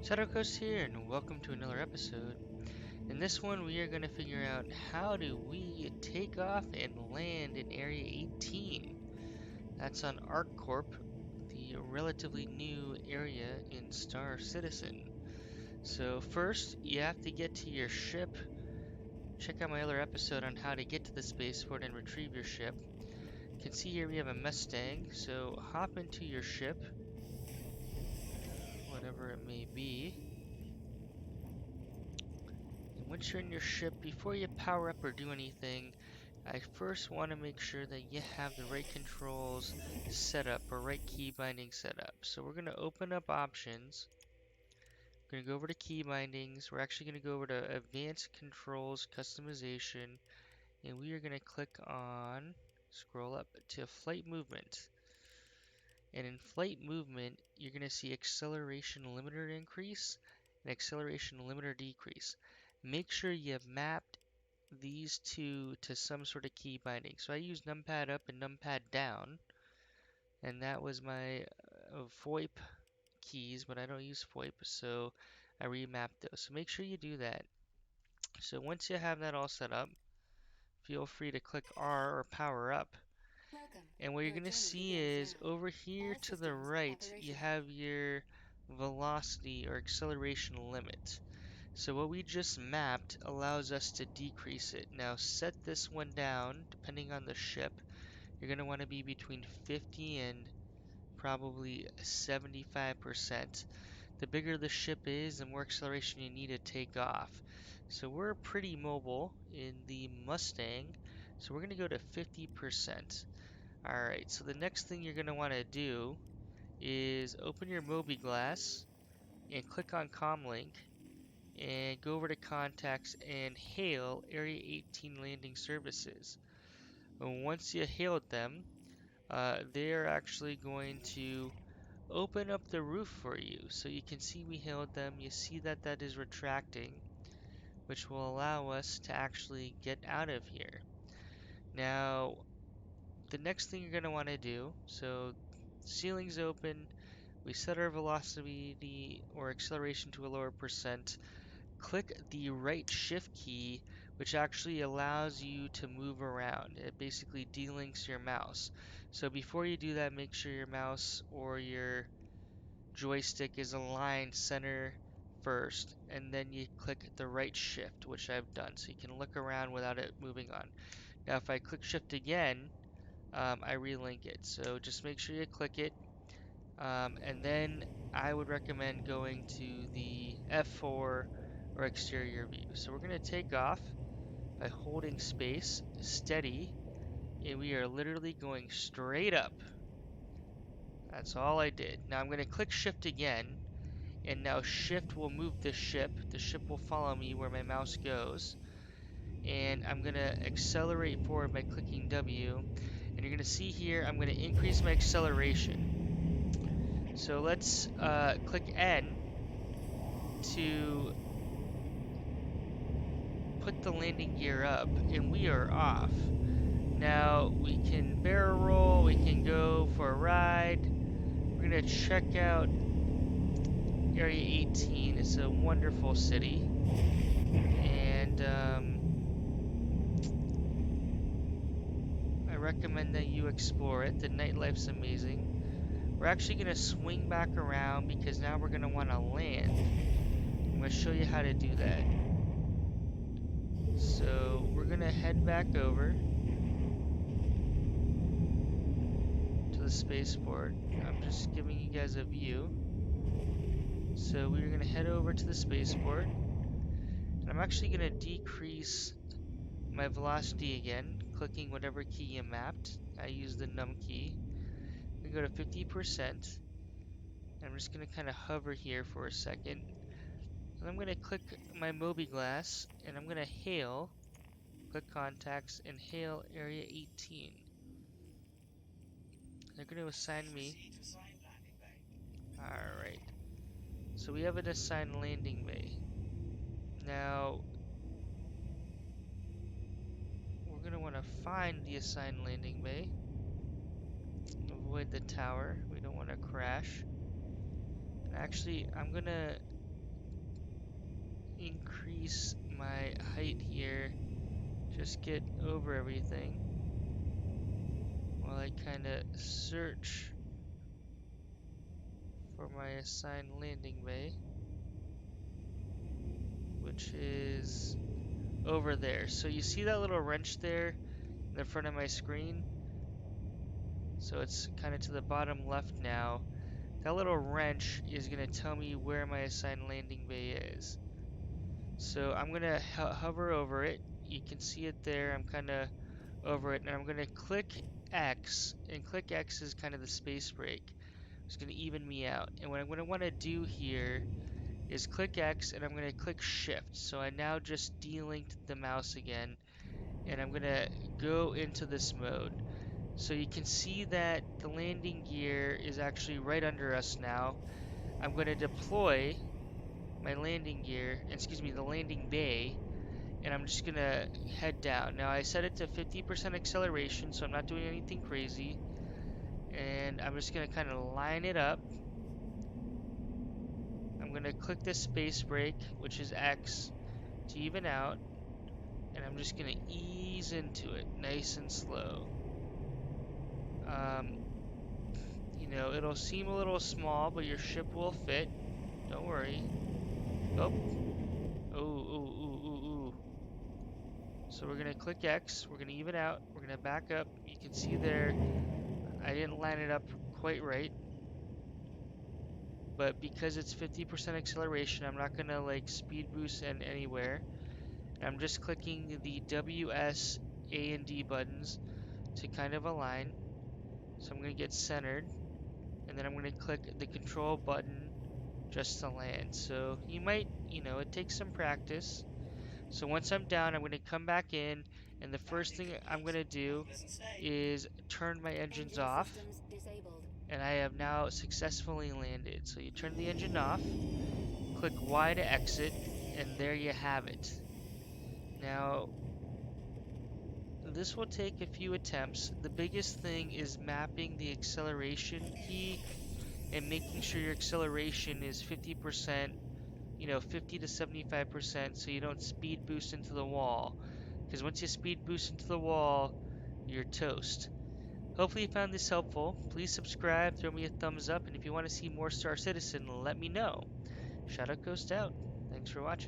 Shadowcoast here, and welcome to another episode. In this one, we are going to figure out how do we take off and land in Area 18. That's on ArcCorp, the relatively new area in Star Citizen. So first, you have to get to your ship. Check out my other episode on how to get to the spaceport and retrieve your ship. You can see here we have a Mustang, so hop into your ship, whatever it may be. Once you're in your ship, before you power up or do anything, I first want to make sure that you have the right controls set up or right key binding set up. So we're going to open up options. We're going to go over to key bindings. We're actually going to go over to advanced controls customization, and we are going to click on, scroll up to flight movement. And in flight movement, you're going to see acceleration limiter increase and acceleration limiter decrease. Make sure you have mapped these two to some sort of key binding. So I use numpad up and numpad down, and that was my VoIP keys, but I don't use VoIP, so I remapped those. So make sure you do that. So once you have that all set up, feel free to click R or power up. And what you're going to see is over here to the right, you have your velocity or acceleration limit. So what we just mapped allows us to decrease it. Now set this one down, depending on the ship. You're going to want to be between 50 and probably 75%. The bigger the ship is, the more acceleration you need to take off. So we're pretty mobile in the Mustang, so we're going to go to 50%. Alright, so the next thing you're going to want to do is open your Mobi Glass and click on Comlink and go over to contacts and hail Area 18 landing services. And once you hailed them, they're actually going to open up the roof for you. So you can see we hailed them. You see that that is retracting, which will allow us to actually get out of here. Now, the next thing you're going to want to do, so ceiling's open, we set our velocity or acceleration to a lower percent. Click the right shift key, which actually allows you to move around. It basically delinks your mouse. So before you do that, make sure your mouse or your joystick is aligned center first, and then you click the right shift, which I've done, so you can look around without it moving on. Now if I click shift again, I relink it, so just make sure you click it, and then I would recommend going to the F4 or exterior view. So we're going to take off by holding space, steady, and we are literally going straight up. That's all I did. Now I'm going to click shift again, and now shift will move the ship. The ship will follow me where my mouse goes. And I'm going to accelerate forward by clicking W. And you're going to see here, I'm going to increase my acceleration. So let's click N to put the landing gear up, and we are off. Now we can barrel roll, we can go for a ride. We're going to check out Area 18. It's a wonderful city, and I recommend that you explore it. The nightlife's amazing. We're actually going to swing back around because now we're going to want to land. I'm going to show you how to do that. So we're going to head back over to the spaceport. I'm just giving you guys a view. So we're going to head over to the spaceport, and I'm actually going to decrease my velocity again, clicking whatever key you mapped. I use the num key. I'm going to go to 50%. I'm just going to kind of hover here for a second. And I'm going to click my Mobi Glass, and I'm going to hail, click contacts, and hail Area 18. They're going to assign me. Alright. So we have an assigned landing bay. Now, we're going to want to find the assigned landing bay. Avoid the tower. We don't want to crash. Actually, I'm going to increase my height here. Just get over everything while I kind of search for my assigned landing bay, which is over there. So you see that little wrench there in the front of my screen? So it's kind of to the bottom left now. That little wrench is going to tell me where my assigned landing bay is. So I'm going to hover over it. You can see it there. I'm kind of over it, and I'm going to click X, and click X is kind of the space break. It's going to even me out. And what I'm going to want to do here is click X, and I'm going to click Shift. So I now just delinked the mouse again, and I'm going to go into this mode. So you can see that the landing gear is actually right under us now. I'm going to deploy my landing gear, excuse me, the landing bay, and I'm just going to head down. Now I set it to 50% acceleration, so I'm not doing anything crazy. And I'm just going to kind of line it up. I'm going to click the space brake, which is X, to even out. And I'm just going to ease into it, nice and slow. Um, it'll seem a little small, but your ship will fit. Don't worry. Oh, ooh, ooh, ooh, ooh, ooh. So we're gonna click X, we're gonna even out, we're gonna back up. You can see there, I didn't line it up quite right, but because it's 50% acceleration, I'm not gonna like speed boost and anywhere. I'm just clicking the W, S, A, and D buttons to kind of align. So I'm gonna get centered, and then I'm gonna click the control button just to land. So you might, it takes some practice. So once I'm down, I'm going to come back in, and the first thing I'm going to do is turn my engines off, and I have now successfully landed. So you turn the engine off, click Y to exit, and there you have it. Now, this will take a few attempts. The biggest thing is mapping the acceleration key and making sure your acceleration is 50%, 50 to 75% so you don't speed boost into the wall. Because once you speed boost into the wall, you're toast. Hopefully you found this helpful. Please subscribe, throw me a thumbs up, and if you want to see more Star Citizen, let me know. Shadowcoast out. Thanks for watching.